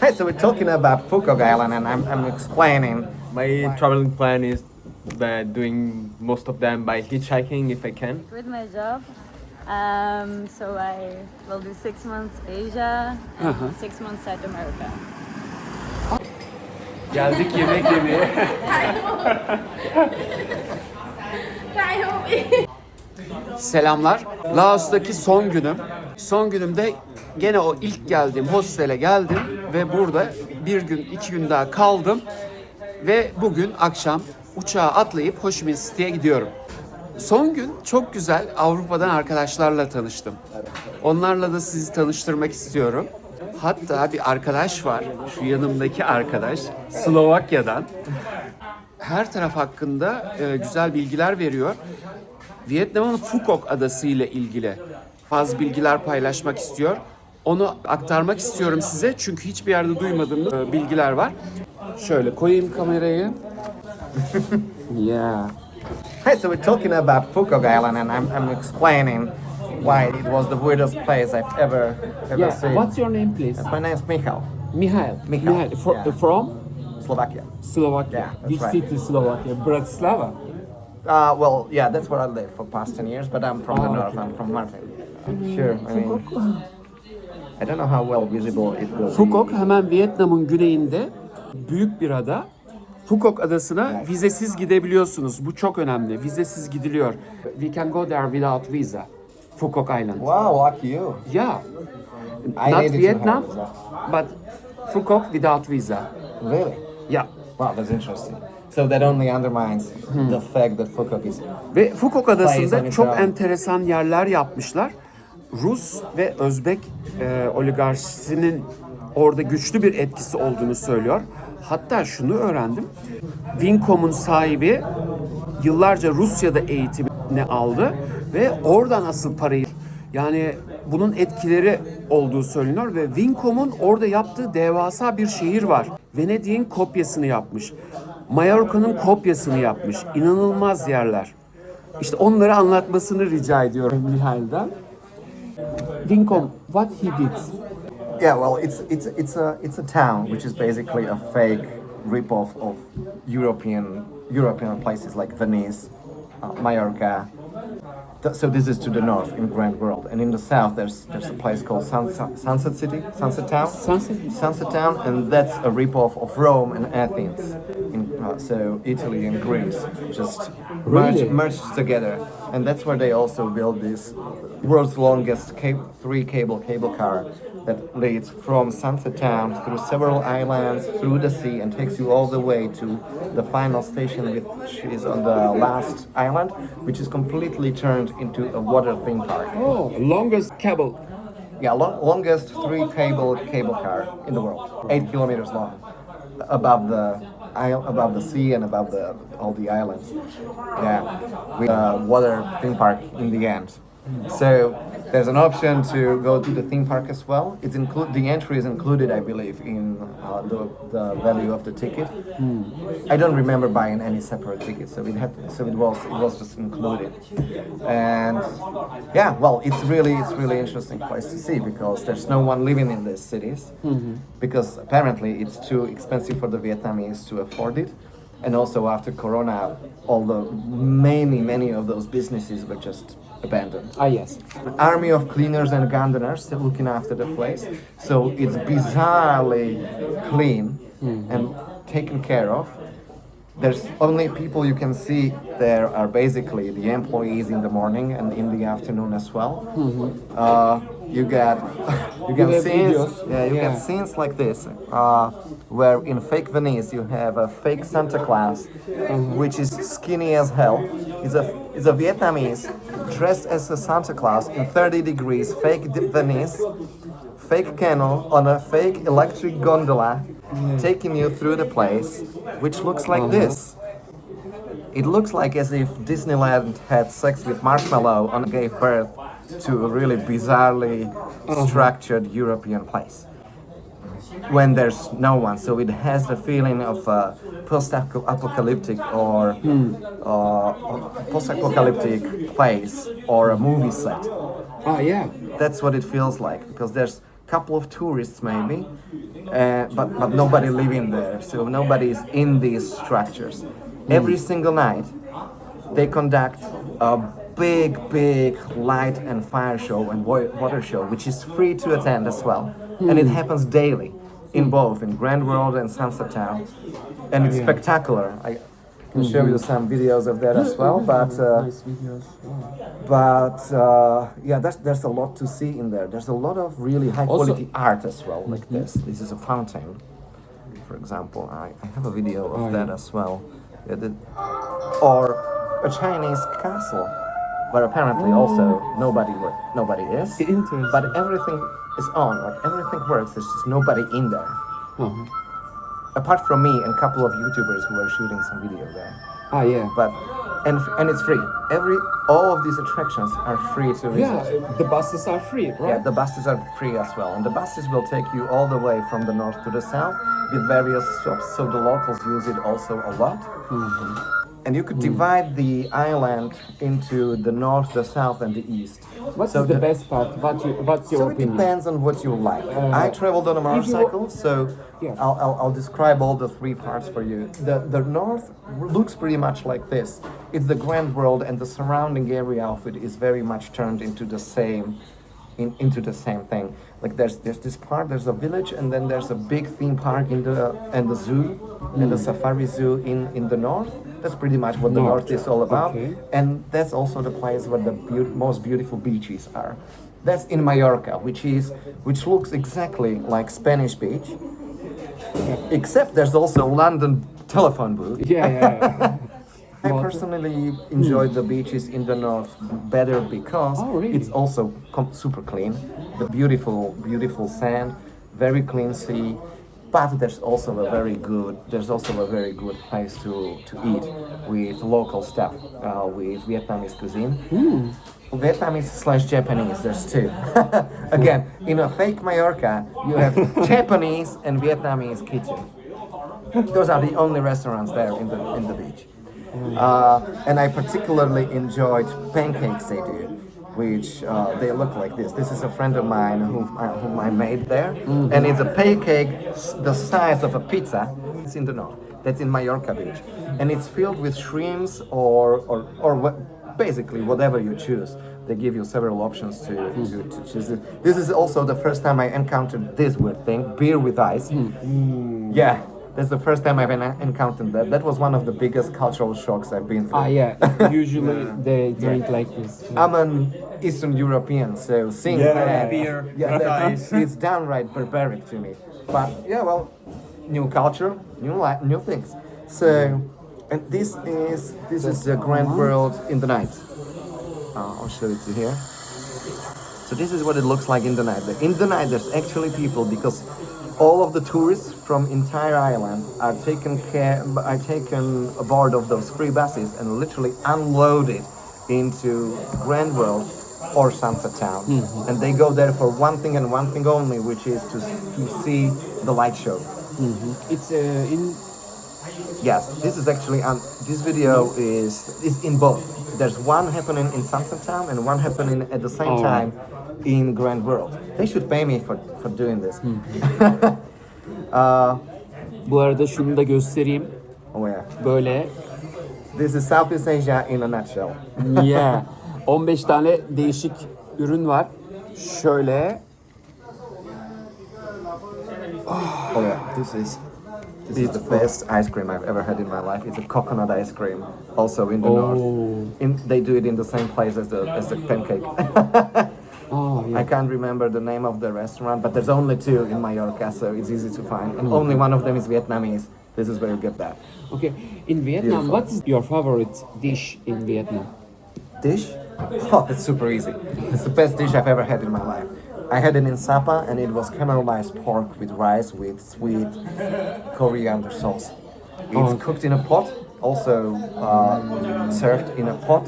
Hi, so we're talking about Phu Quoc Island, and I'm explaining. My traveling plan is doing most of them by hitchhiking if I can. With my job. So I will do 6 months Asia and 6 months South America. Geldik yemek yemeye. Selamlar. Laos'taki son günüm. Son günümde gene o ilk geldiğim hostele geldim ve burada bir gün, 2 gün daha kaldım. Ve bugün akşam uçağa atlayıp Ho Chi Minh City'ye gidiyorum. Son gün çok güzel Avrupa'dan arkadaşlarla tanıştım. Onlarla da sizi tanıştırmak istiyorum. Hatta bir arkadaş var, şu yanımdaki arkadaş, Slovakya'dan. Her taraf hakkında güzel bilgiler veriyor. Vietnam'ın Phu Quoc adası ile ilgili bazı bilgiler paylaşmak istiyor. Onu aktarmak istiyorum size çünkü hiçbir yerde duymadığım bilgiler var. Şöyle koyayım kamerayı. Yeah. Hi, so we're talking about Phu Quoc Island, and I'm explaining why it was the weirdest place I've ever Yeah. seen. What's your name, please? My name's Michal, Mihail. Michal, yeah. From Slovakia. Slovakia. Yeah, that's Which right. city, Slovakia? Bratislava. Well, yeah, that's where I lived for past 10 years, but I'm from the north. okay. I'm from Martin. Sure, I mean, I don't know how well visible it will Phu be. Quoc hemen Vietnam'ın güneyinde büyük bir ada. Phu Quoc adasına vizesiz gidebiliyorsunuz. Bu çok önemli. Vizesiz gidiliyor. We can go there without visa. Phu Quoc Island. Wow, lucky you. Yeah. I Not needed to Vietnam, have visa. but Phu Quoc without visa. Really? Yeah. Wow, that's interesting. So that only undermines the fact that Phu Quoc is. Ve Phu Quoc Plays on adasında its çok own. enteresan yerler yapmışlar. Rus ve Özbek oligarşisinin orada güçlü bir etkisi olduğunu söylüyor. Hatta şunu öğrendim. Vincom'un sahibi yıllarca Rusya'da eğitimini aldı ve oradan asıl parayı, yani bunun etkileri olduğu söyleniyor ve Vincom'un orada yaptığı devasa bir şehir var. Venedik'in kopyasını yapmış. Mallorca'nın kopyasını yapmış. İnanılmaz yerler. İşte onları anlatmasını rica ediyorum Mihail'den. Vincom, what he did? Yeah, well, it's a town which is basically a fake ripoff of European places like Venice, Mallorca. So this is to the north in Grand World, and in the south there's a place called Sunset City, Sunset Town. Sunset Town, and that's a ripoff of Rome and Athens. So Italy and Greece just Really? merged together, and that's where they also built this world's longest cable car that leads from Sunset Town through several islands, through the sea, and takes you all the way to the final station, which is on the last island, which is completely turned into a water theme park. Oh, longest cable. Yeah, longest cable car in the world, 8 kilometers long, above the sea and above all the islands. Yeah, with a water theme park in the end. So there's an option to go to the theme park as well. The entry is included, I believe, in the value of the ticket. I don't remember buying any separate tickets, so it was just included. And yeah, well, it's really interesting place to see because there's no one living in these cities because apparently it's too expensive for the Vietnamese to afford it. And also after Corona, all the many of those businesses were just abandoned. Ah, yes. An army of cleaners and gardeners looking after the place, so it's bizarrely clean and taken care of. There's only people you can see there are basically the employees in the morning and in the afternoon as well. You get have scenes, videos. get scenes like this, where in fake Venice you have a fake Santa Claus, which is skinny as hell. Is a Vietnamese dressed as a Santa Claus in 30 degrees, fake Venice, fake candle on a fake electric gondola, taking you through the place, which looks like this. It looks like as if Disneyland had sex with marshmallow and gave birth to a really bizarrely structured European place. When there's no one, so it has the feeling of a post-apocalyptic or post-apocalyptic place or a movie set. Ah, yeah. That's what it feels like because there's couple of tourists maybe, but nobody living there. So nobody is in these structures. Every single night, they conduct a big light and fire show and water show, which is free to attend as well, and it happens daily in both in Grand World and Sunset Town, and it's spectacular. I can show you some videos of that as well, but Nice videos. yeah, there's a lot to see in there. There's a lot of really high quality art as well, like this. This is a fountain, for example. I have a video of that as well. Yeah, or a Chinese castle, where apparently also nobody is. Interesting. But everything is on, like everything works. There's just nobody in there, apart from me and a couple of YouTubers who are shooting some video there. Ah, yeah. But and it's free. All of these attractions are free to visit. Yeah, the buses are free, right? Yeah, the buses are free as well, and the buses will take you all the way from the north to the south with various stops. So the locals use it also a lot. And you could divide the island into the north, the south, and the east. What's So the the- best part? What's your So it opinion? depends on what you like. I traveled on a motorcycle, so Yeah. I'll describe all the three parts for you. The north looks pretty much like this. It's the Grand World, and the surrounding area of it is very much turned into the same, into the same thing. Like there's this part, there's a village, and then there's a big theme park and the zoo, and the safari zoo in the north. That's pretty much what the north is all about. Okay. And that's also the place where the most beautiful beaches are. That's in Mallorca, which looks exactly like Spanish beach, except there's also London telephone booth. Yeah. I personally enjoy the beaches in the north better because Oh, really? it's also super clean. The beautiful sand, very clean sea. But there's also a very good place to eat with local stuff, with Vietnamese cuisine. Vietnamese/Japanese, there's two. Again, in a fake Mallorca, you have Japanese and Vietnamese kitchen. Those are the only restaurants there in the beach. And I particularly enjoyed pancakes they do, which they look like this. This is a friend of mine whom I made there, and it's a pancake the size of a pizza. It's in the north. That's in Mallorca Beach, and it's filled with shrimps or basically whatever you choose. They give you several options to choose it. This is also the first time I encountered this weird thing, beer with ice. Yeah. That's the first time I've encountered that. That was one of the biggest cultural shocks I've been through. Ah, yeah. Usually they drink like this. I'm an Eastern European, so seeing that, beer, it's downright barbaric to me. But yeah, well, new culture, new things. So, and this is the Grand World in the night. I'll show it to you here. So this is what it looks like in the night. In the night, there's actually people because all of the tourists from entire island are taken aboard of those free buses and literally unloaded into Grand World or Sunset Town, and they go there for one thing and one thing only, which is to see the light show. It's in. Yes, this is actually this video is in both. There's one happening in Sunset Town and one happening at the same time in Grand World. They should pay me for doing this. Bu arada şunu da göstereyim. Oh yeah. Böyle. This is Southeast Asia in a nutshell. Yeah. 15 tane değişik ürün var. Şöyle. Oh yeah, this is the best ice cream I've ever had in my life. It's a coconut ice cream, also in the north. They do it in the same place as the pancake. Oh, yeah. I can't remember the name of the restaurant, but there's only two in Mallorca, so it's easy to find. And only one of them is Vietnamese. This is where you get that. Okay. In Vietnam, Beautiful. what is your favorite dish in Vietnam? Dish? Oh, that's super easy. It's the best dish I've ever had in my life. I had it in Sapa, and it was caramelized pork with rice with sweet coriander sauce. It's cooked in a pot, also served in a pot,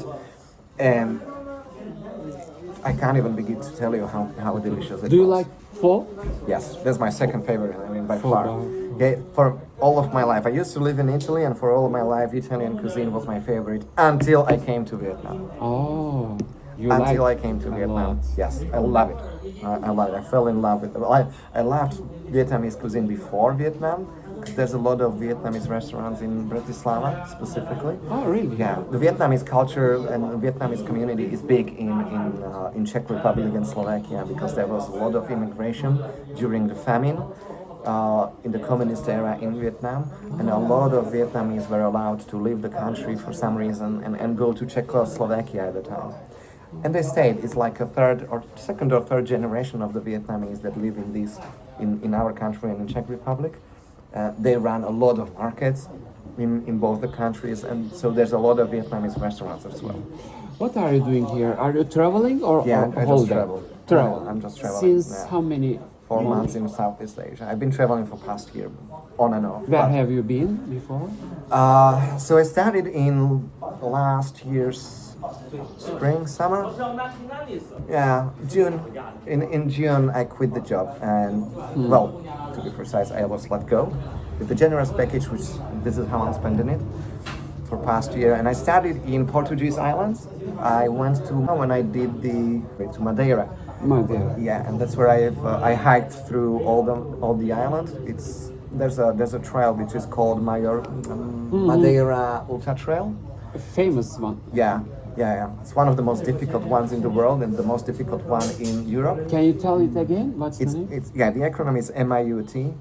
and I can't even begin to tell you how delicious it was. Do you like pho? Yes, that's my second favorite, I mean, by Pho, far. wow. Okay, for all of my life. I used to live in Italy, and for all of my life, Italian cuisine was my favorite until I came to Vietnam. Oh, you Until I like came to a Vietnam. lot. Yes, I love it. I love it. I fell in love with it. I loved Vietnamese cuisine before Vietnam. 'Cause there's a lot of Vietnamese restaurants in Bratislava specifically. Oh, really? Yeah, the Vietnamese culture and the Vietnamese community is big in Czech Republic and Slovakia because there was a lot of immigration during the famine in the communist era in Vietnam, and a lot of Vietnamese were allowed to leave the country for some reason and go to Czechoslovakia at the time. And they stayed. It's like a second or third generation of the Vietnamese that live in our country and in Czech Republic. They run a lot of markets in both the countries, and so there's a lot of Vietnamese restaurants as well. What are you doing here? Are you traveling or Yeah, or I just holiday? travel. Travel. Yeah, I'm just traveling. Since Yeah. how many 4 months in Southeast Asia. I've been traveling for past year, on and off. Where But, have you been before? so I started in last year's spring, summer. Yeah, June. In June, I quit the job, and well, to be precise, I was let go with the generous package, which this is how I'm spending it for past year. And I started in Portuguese islands. I went to when I did to Madeira. Madeira. Yeah, and that's where I hiked through all the island. There's a trail which is called Madeira Ultra Trail. A famous one. Yeah. It's one of the most difficult ones in the world and the most difficult one in Europe. Can you tell it again? What's the name? The acronym is MIUT,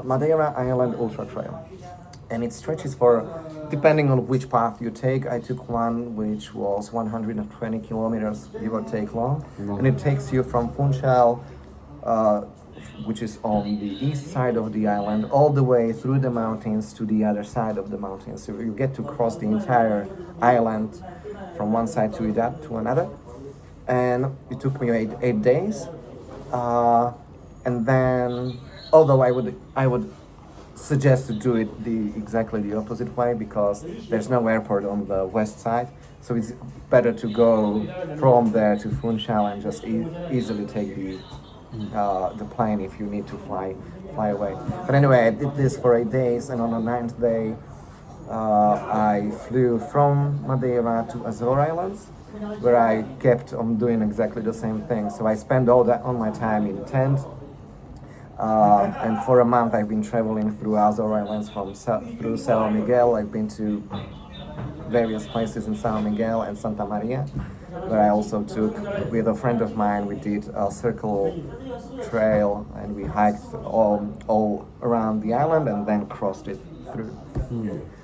Madeira Island Ultra Trail, and it stretches for, depending on which path you take. I took one which was 120 kilometers, give or take long, and it takes you from Funchal, which is on the east side of the island, all the way through the mountains to the other side of the mountains. So you get to cross the entire island from one side to another, and it took me 8 days. And then, although I would suggest to do it exactly the opposite way because there's no airport on the west side, so it's better to go from there to Funchal and just easily take the plane if you need to fly away. But anyway, I did this for 8 days, and on the 9th day, I flew from Madeira to Azore Islands, where I kept on doing exactly the same thing. So I spent all my time in tent, and for a month I've been traveling through Azore Islands through São Miguel. I've been to various places in São Miguel and Santa Maria, where I also took, with a friend of mine, we did a circle trail and we hiked all around the island and then crossed it through.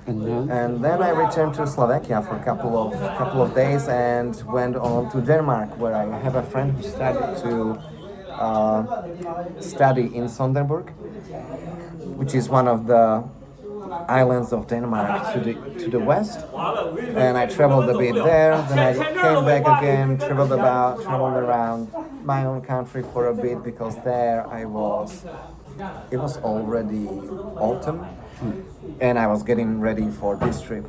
And then I returned to Slovakia for a couple of days and went on to Denmark, where I have a friend who started to study in Sonderburg, which is one of the islands of Denmark to the west. And I traveled a bit there, then I came back again, traveled around my own country for a bit, because there it was already autumn and I was getting ready for this trip.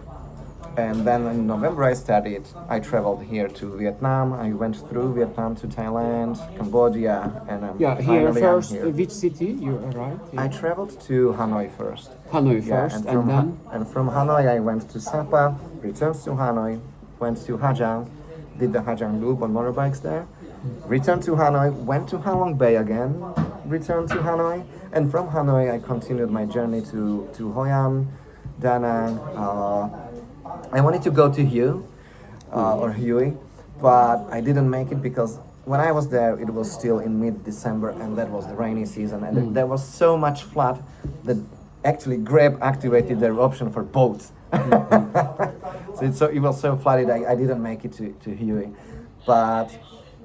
And then in November I traveled here to Vietnam. I went through Vietnam to Thailand, Cambodia, and here first. I'm here. Which city you arrived? I traveled to Hanoi first. Hanoi first, and then? And from Hanoi I went to Sapa, returned to Hanoi, went to Ha Giang, did the Ha Giang Loop on motorbikes there, returned to Hanoi, went to Ha Long Bay again, returned to Hanoi, and from Hanoi I continued my journey to Hoi An, Da Nang. I wanted to go to Hue, or Hue, but I didn't make it because when I was there, it was still in mid-December, and that was the rainy season, and there was so much flood that actually Grab activated their option for boats. So it was so flooded, I didn't make it to Hue. But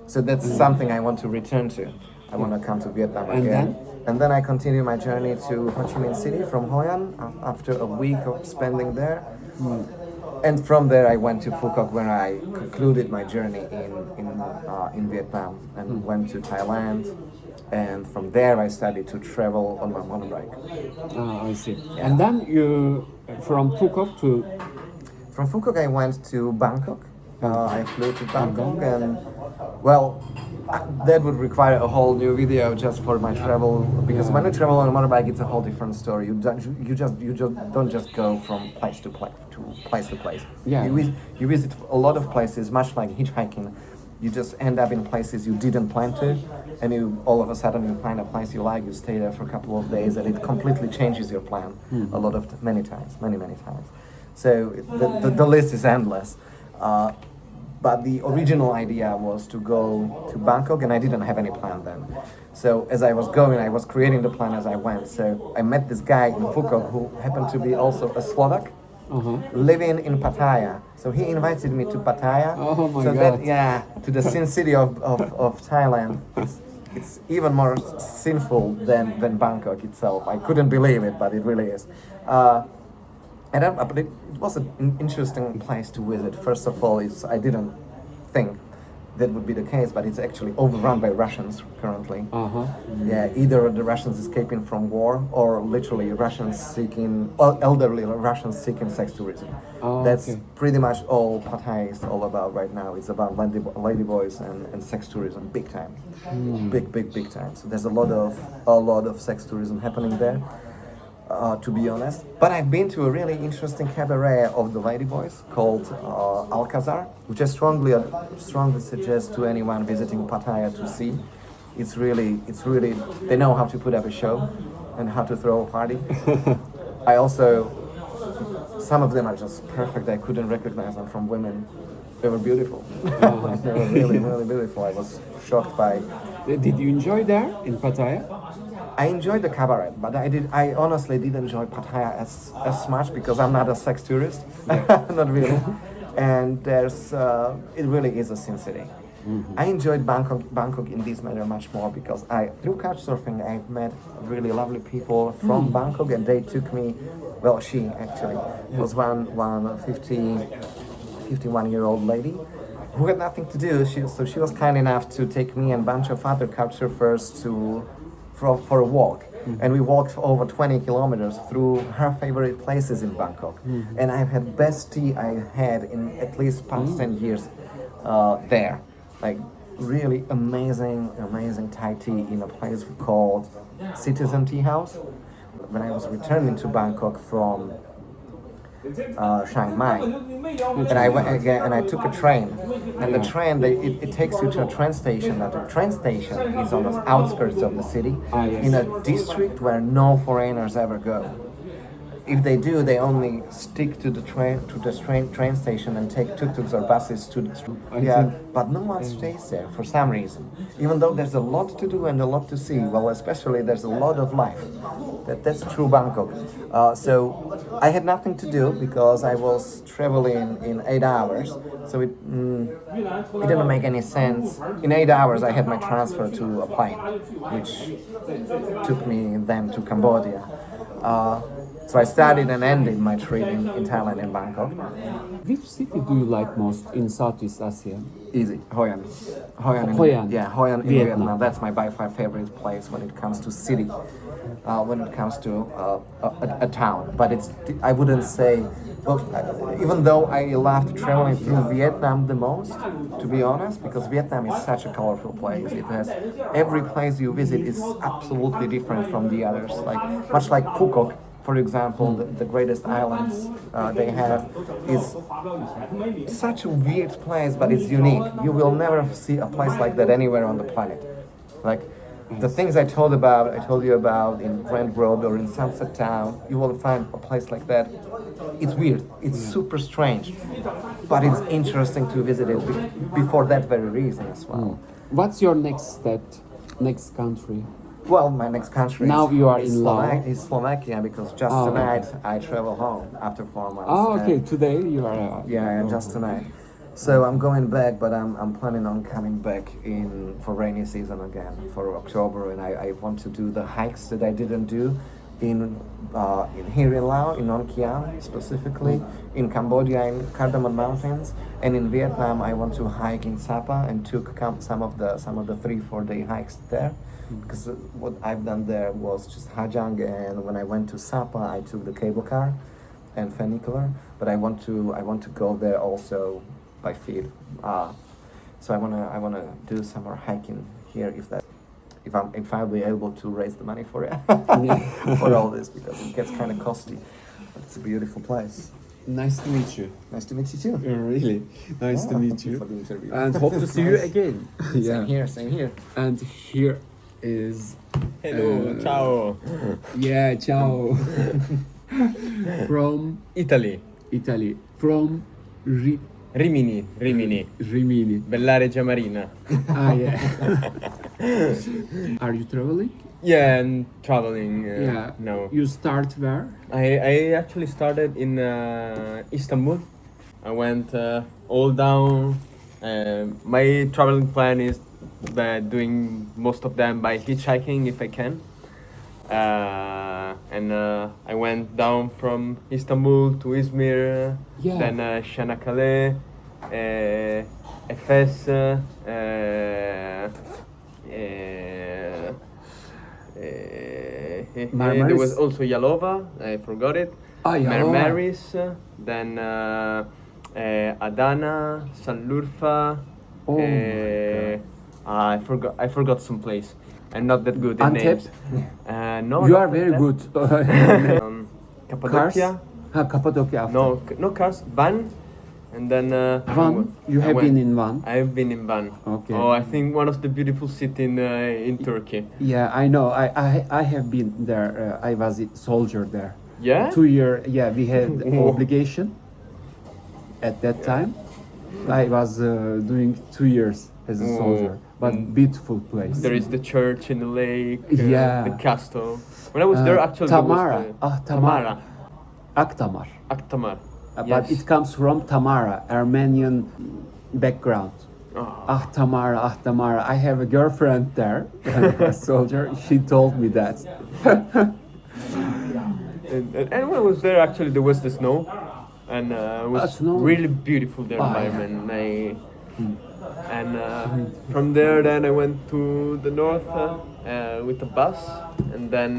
so that's something I want to return to. I want to come to Vietnam again. And then I continued my journey to Ho Chi Minh City from Hoi An after a week of spending there. And from there I went to Phu Quoc, where I concluded my journey in Vietnam, and went to Thailand. And from there I started to travel on my motorbike. I see. Yeah. And then from Phu Quoc to? From Phu Quoc I went to Bangkok. I flew to Bangkok, and that would require a whole new video just for my travel, because when you travel on a motorbike, it's a whole different story. You just don't just go from place to place. Yeah. You visit a lot of places, much like hitchhiking, you just end up in places you didn't plan to, and you all of a sudden you find a place you like, you stay there for a couple of days, and it completely changes your plan many times. So the list is endless. But the original idea was to go to Bangkok, and I didn't have any plan then. So as I was going, I was creating the plan as I went. So I met this guy in Phuket who happened to be also a Slovak, living in Pattaya. So he invited me to Pattaya. Oh my so God. to the sin city of Thailand. It's even more sinful than Bangkok itself. I couldn't believe it, but it really is. But it was an interesting place to visit. First of all, I didn't think that would be the case, but it's actually overrun by Russians currently. Yeah, either the Russians escaping from war or literally elderly Russians seeking sex tourism. That's pretty much all Pattaya is all about right now. It's about ladyboys and sex tourism, big time, big time. So there's a lot of sex tourism happening there. To be honest, but I've been to a really interesting cabaret of the ladyboys called Alcazar, which I strongly suggest to anyone visiting Pattaya to see. It's really they know how to put up a show and how to throw a party. Some of them are just perfect. I couldn't recognize them from women. They were beautiful. They were really beautiful. I was shocked by. Did you enjoy there in Pattaya? I enjoyed the cabaret, but I honestly didn't enjoy Pattaya as much because I'm not a sex tourist, not really. And it really is a sin city. I enjoyed Bangkok in this matter much more because through couchsurfing, I've met really lovely people from Bangkok, and they took me. Well, she actually was one 51-year-old lady who had nothing to do. So she was kind enough to take me and a bunch of other couchsurfers for a walk, and we walked over 20 kilometers through her favorite places in Bangkok. And I've had best tea I had in at least past 10 years there. Like really amazing Thai tea in a place called Citizen Tea House. When I was returning to Bangkok from Chiang Mai, and I went again, and I took a train, and the train it takes you to a train station. Now the train station is on the outskirts of the city, in a district where no foreigners ever go. If they do, they only stick to the train station and take tuk-tuks or buses to the street. But no one stays there for some reason. Even though there's a lot to do and a lot to see. Well, especially there's a lot of life. That's true Bangkok. So I had nothing to do because I was traveling in 8 hours. So it didn't make any sense. In 8 hours, I had my transfer to a plane, which took me then to Cambodia. So I started and ended my trip in Thailand and Bangkok. Which city do you like most in Southeast Asia? Easy, Hoi An. Hoi An in Vietnam. That's my by far favorite place when it comes to city, when it comes to a town. But I wouldn't say, well, even though I loved traveling through Vietnam the most, to be honest, because Vietnam is such a colorful place. It has, every place you visit is absolutely different from the others. Much like Phuket, for example, the greatest islands they have is such a weird place, but it's unique. You will never see a place like that anywhere on the planet. Like the things I told you about in Grand Road or in Sunset Town, you will find a place like that. It's weird. It's super strange, but it's interesting to visit it before that very reason as well. What's your next step, next country? Well, my next country now you are in Laos. Is Slovakia, because just tonight I travel home after 4 months. Oh, okay. Today you are. Just tonight. So I'm going back, but I'm planning on coming back for rainy season again for October, and I want to do the hikes that I didn't do here in Laos, in Nong Khiam specifically, in Cambodia in Cardamom Mountains, and in Vietnam I want to hike in Sapa and took some of the 3-4 day hikes there. Because what I've done there was just Ha Giang, and when I went to Sapa, I took the cable car and funicular. But I want to go there also by feet. So I wanna do some more hiking here if I'll be able to raise the money for it for all this, because it gets kind of costly. But it's a beautiful place. Nice to meet you. Nice to meet you too. Really nice to meet For you. the interview. And hope to see you again. Same here, same here. And here is Hello, ciao. yeah, ciao. From Italy, Italy. From Rimini, Rimini. Bellaregia Marina. Ah, yeah. Are you traveling? Yeah, and traveling Yeah. now. You start where? I actually started in Istanbul. I went all down. My traveling plan is doing most of them by hitchhiking if I can. And I went down from Istanbul to Izmir, Yeah. then Çanakkale, Efes, Marmaris? there was also Yalova, I forgot it. Ah, Yalova. Marmaris, then Adana, Sanlurfa. Oh I forgot some place. I'm not that good in Antep? names. No, You not are very Antep. good. Cappadocia. Ha, Cappadocia. after. No cars. Van, and then Van? You have been in Van? I've been in Van. Okay. Oh, I think one of the beautiful city in Turkey. Yeah, I know. I have been there. I was a soldier there. Yeah. 2 year. Yeah, we had obligation at that time. I was doing 2 years as a Oh. soldier, but beautiful place. There is the church in the lake. Yeah. The castle. When I was there, actually, Tamara. there was Tamara. Aktamar. Aktamar. But Yes. it comes from Tamara, Armenian background. Oh. Tamara. I have a girlfriend there, a soldier. She told me that. And when I was there, actually, there was the snow, and it was snow. really beautiful the Ah, yeah. environment. And from there, then I went to the north with a bus, and then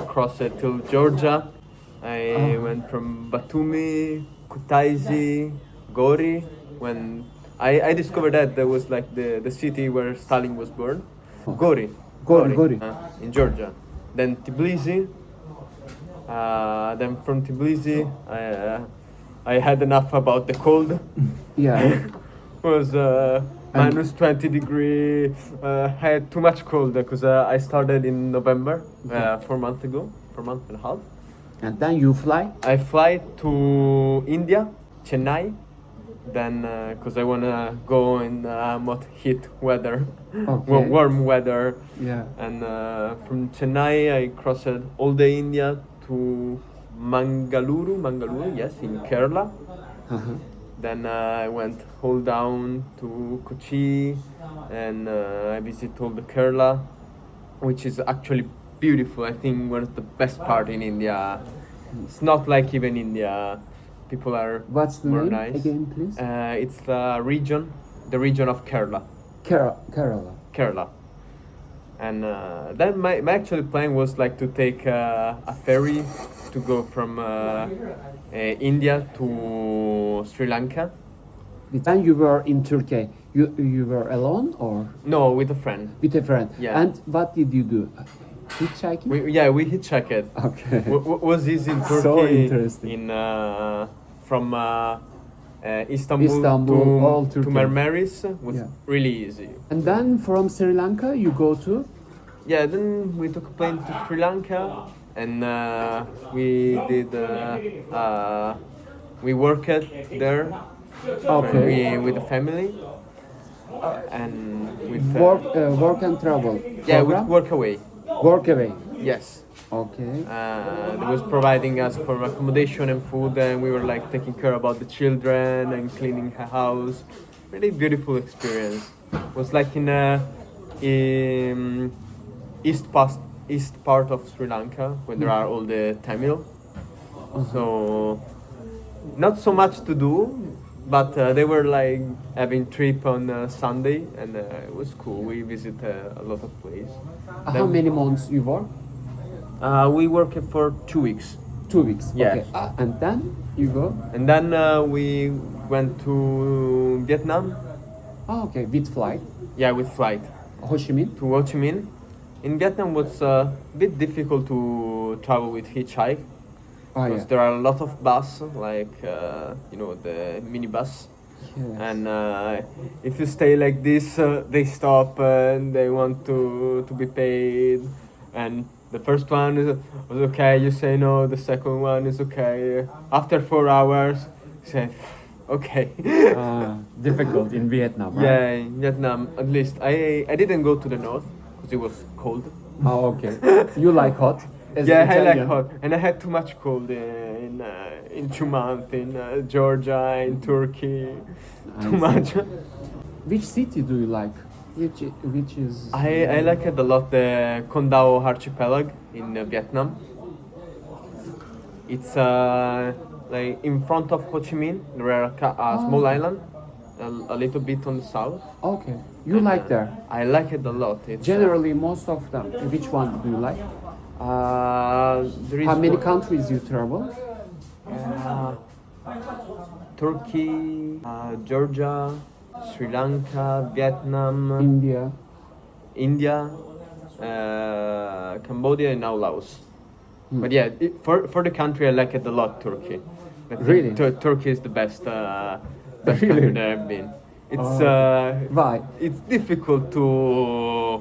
crossed it till Georgia. I went from Batumi, Kutaisi, Gori. When I discovered that there was like the city where Stalin was born, Gori. Gori. In Georgia. Then Tbilisi. Then from Tbilisi, I had enough about the cold. Yeah. It was minus 20 degree. I had too much cold because I started in November, 4 months ago, 4 months and a half. And then you fly? I fly to India, Chennai, then because I wanna go in more heat weather, Okay. warm weather. Yeah. And from Chennai, I crossed all the India to Mangaluru, yes, in Kerala. Uh-huh. Then I went all down to Kochi, and I visited all the Kerala, which is actually beautiful. I think one of the best part in India. It's not like even India. People are What's the more name nice. again, please? It's the region of Kerala. Kerala. Kerala. And then my actual plan was like to take a ferry to go from India to Sri Lanka. When you were in Turkey, you were alone or No, with a friend. with a friend? Yeah. And what did you do? Hitchhiking? We hitchhiked. Okay. Was this in Turkey? So interesting. In from Istanbul all to Turkey. Marmaris was Yeah. really easy. And then from Sri Lanka you go to? Yeah, then we took a plane to Sri Lanka, and we did we worked there. Okay. With the family, and with Work and travel. yeah, with program? work away. Work away. Yes. Okay. They was providing us for accommodation and food, and we were like taking care about the children and cleaning her house. Really beautiful experience. It was like in east part of Sri Lanka, where there are all the Tamil. So not so much to do, but they were like having trip on Sunday, and it was cool. We visited a lot of places. How many months you work? We worked for 2 weeks. 2 weeks. Yeah. Okay. And then you go? And then we went to Vietnam. Oh, okay. With flight. Yeah, with flight Ho Chi Minh. to Ho Chi Minh. In Vietnam was a bit difficult to travel with hitchhike Oh, because yeah. there are a lot of bus, like the minibus. Yes. And if you stay like this, they stop and they want to be paid. And the first one was okay. You say no. The second one is okay. After 4 hours, you say okay. Difficult in Vietnam, right? Yeah, in Vietnam at least. I didn't go to the north because it was cold. Oh, okay. You like hot? As Yeah, I like Italian. hot, and I had too much cold in 2 months in Georgia, in Turkey, too much. Which city do you like? Which is? I like it a lot, the Con Dao archipelago in Vietnam. It's like in front of Ho Chi Minh, there are a small island, a little bit on the south. Okay. You like there? I like it a lot. It's, Generally, most of them. Which one do you like? there is How many one- countries you travel? Turkey, Georgia, Sri Lanka, Vietnam, India. India, Cambodia, and now Laos. But yeah, for the country, I like it a lot. Turkey. I think Really? Turkey is the best best Really? country that I've been. It's Why? it's difficult to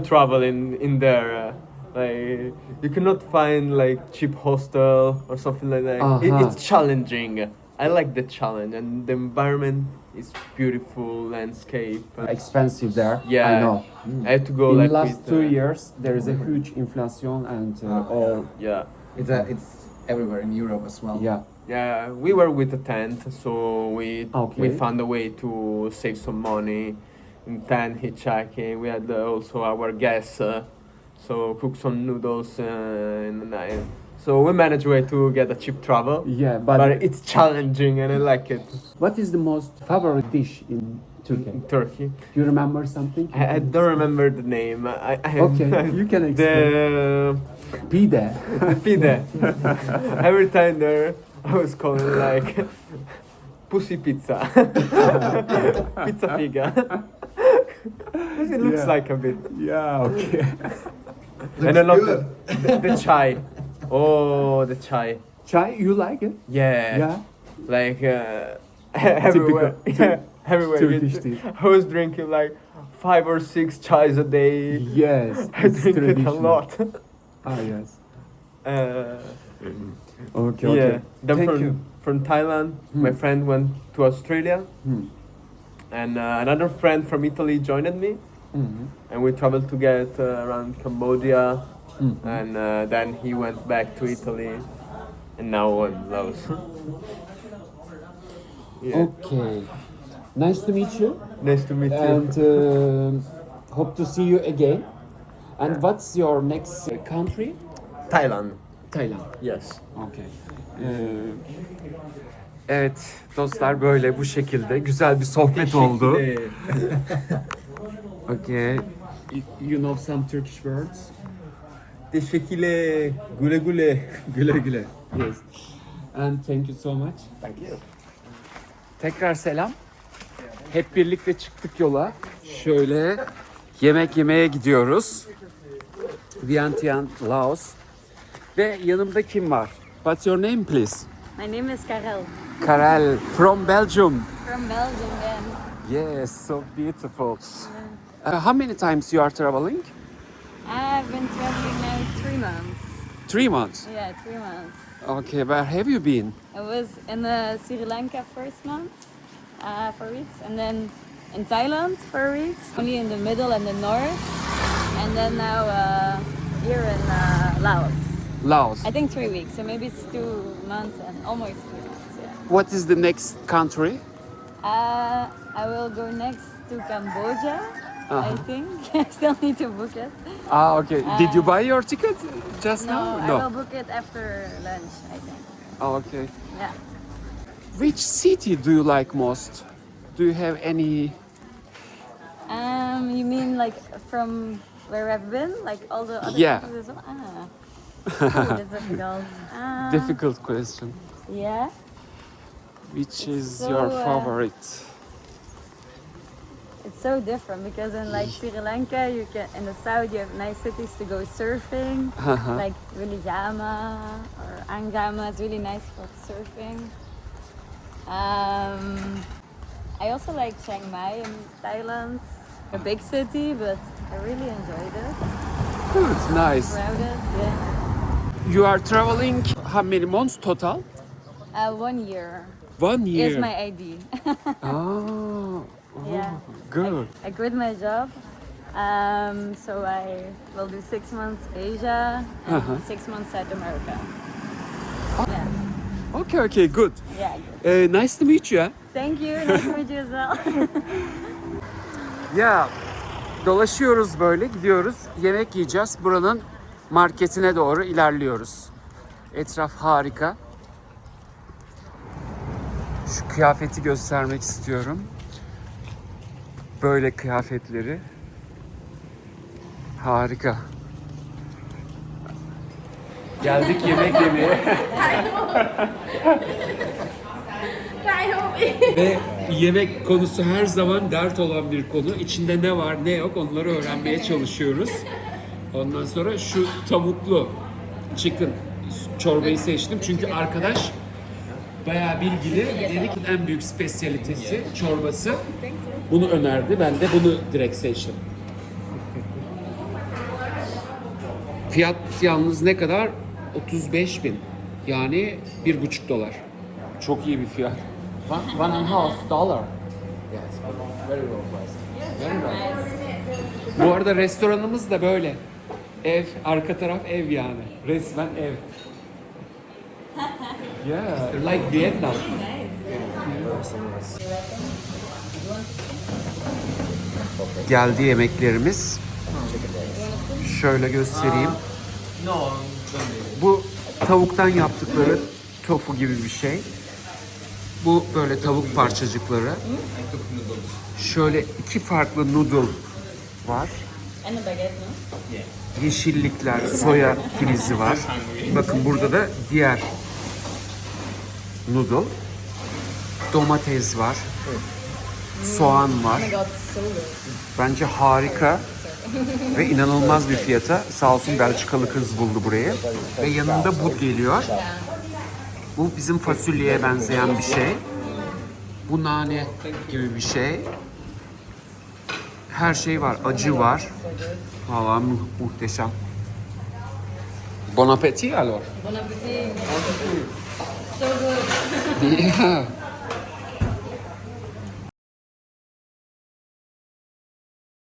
travel in there. Like you cannot find like cheap hostel or something like that. It's challenging. I like the challenge, and the environment is beautiful, landscape. Expensive there. Yeah, I know. I had to go In like the last with, 2 years, there is a huge inflation and all. Yeah, It's everywhere in Europe as well. Yeah. yeah. We were with a tent, so we Okay. found a way to save some money. In tent hitchhiking, we had also our gas, so cook some noodles in the night. So we managed way to get a cheap travel. Yeah, But it's challenging, and I like it. what is the most favorite dish in Turkey? In Turkey, You remember something? I don't remember the name. I Okay, you can explain. The Pide. pide. Every time there, I was calling like pussy pizza, pizza figa. Because it looks Yeah. like a bit. Yeah, okay. And I love the chai. Oh, the chai. Chai, you like it? Yeah. Yeah. Like everywhere. Yeah, everywhere. Turkish tea. I was drinking like 5 or 6 chais a day. Yes, I it's drink it a traditional. lot. Ah, yes. Okay, Okay, yeah. Then Thank you. from Thailand, my friend went to Australia, and another friend from Italy joined me, and we traveled together around Cambodia, and then he went back to Italy, and now in Laos. Yeah. Okay. Nice to meet you. Nice to meet you. And hope to see you again. And what's your next country? Thailand. Thailand. Yes. Okay. Evet dostlar, böyle bu şekilde güzel bir sohbet oldu. Okay. You know some Turkish words? Teşekkürler. Güle güle. Güle güle. Yes. And thank you so much. Thank you. Tekrar selam. Hep birlikte çıktık yola. Şöyle yemek yemeye gidiyoruz. Vientiane, Laos. Ve yanımda kim var? What's your name, please? My name is Karel Karel from Belgium. from Belgium. Yeah. Yes, so beautiful. How many times you are traveling? I've been traveling now 3 months. 3 months. Yeah, 3 months. Okay, where have you been? I was in Sri Lanka first month, 4 weeks, and then in Thailand 4 weeks, only in the middle and the north, and then now here in Laos. Laos. I think 3 weeks, so maybe it's 2 months and almost 3 months. Yeah. What is the next country? I will go next to Cambodia. I think I still need to book it. Ah, okay. Did you buy your ticket just No, now? I will book it after lunch. I think. Oh, okay. Yeah. Which city do you like most? Do you have any? You mean like from where I've been, like all the other Yeah. countries as well? Oh, that's difficult. Difficult question. Yeah. Which is So, your favorite? it's so different because in like Sri Lanka, you can in the south you have nice cities to go surfing, like Vilijama or Angama. It's really nice for surfing. I also like Chiang Mai in Thailand. A big city, but I really enjoyed it. Good, nice. Crowded, yeah. You are traveling how many months total? 1 year. 1 year. Here's my ID. Oh, Yeah. good. I quit my job, so I will do 6 months Asia and 6 months South America. Yeah, Okay, good. yeah, good. Nice to meet you. Thank you. Nice to meet you as well. Ya dolaşıyoruz böyle, gidiyoruz. Yemek yiyeceğiz. Buranın marketine doğru ilerliyoruz. Etraf harika. Şu kıyafeti göstermek istiyorum. Böyle kıyafetleri. Harika. Geldik yemek yemeye. Ve yemek konusu her zaman dert olan bir konu. İçinde ne var ne yok onları öğrenmeye çalışıyoruz. Ondan sonra şu tavuklu chicken çorbayı seçtim. Çünkü arkadaş bayağı bilgili. Dedi ki en büyük spesiyalitesi çorbası. Bunu önerdi. Ben de bunu direkt seçtim. Fiyat yalnız ne kadar? 35.000. Yani $1,5. Çok iyi bir fiyat. $1.5. Very low price. Very low. Bu arada restoranımız da böyle. Ev, arka taraf ev yani. Resmen ev. Yeah, like Vietnam. Geldi yemeklerimiz. Şöyle göstereyim. Bu tavuktan yaptıkları tofu gibi bir şey. Bu böyle tavuk parçacıkları. Şöyle 2 farklı noodle var. And a baguette, no? Yeşillikler, soya filizi var. Bakın burada da diğer noodle. Domates var. Soğan var. God, so good. Bence harika ve inanılmaz bir fiyata. Sağ olsun Belçikalı kız buldu burayı. Ve yanında bu geliyor. Bu bizim fasulyeye benzeyen bir şey. Bu nane gibi bir şey. Her şey var. Acı var. Vallahi muhteşem. Bon appétit alors. Bon appétit. So good. Yeah.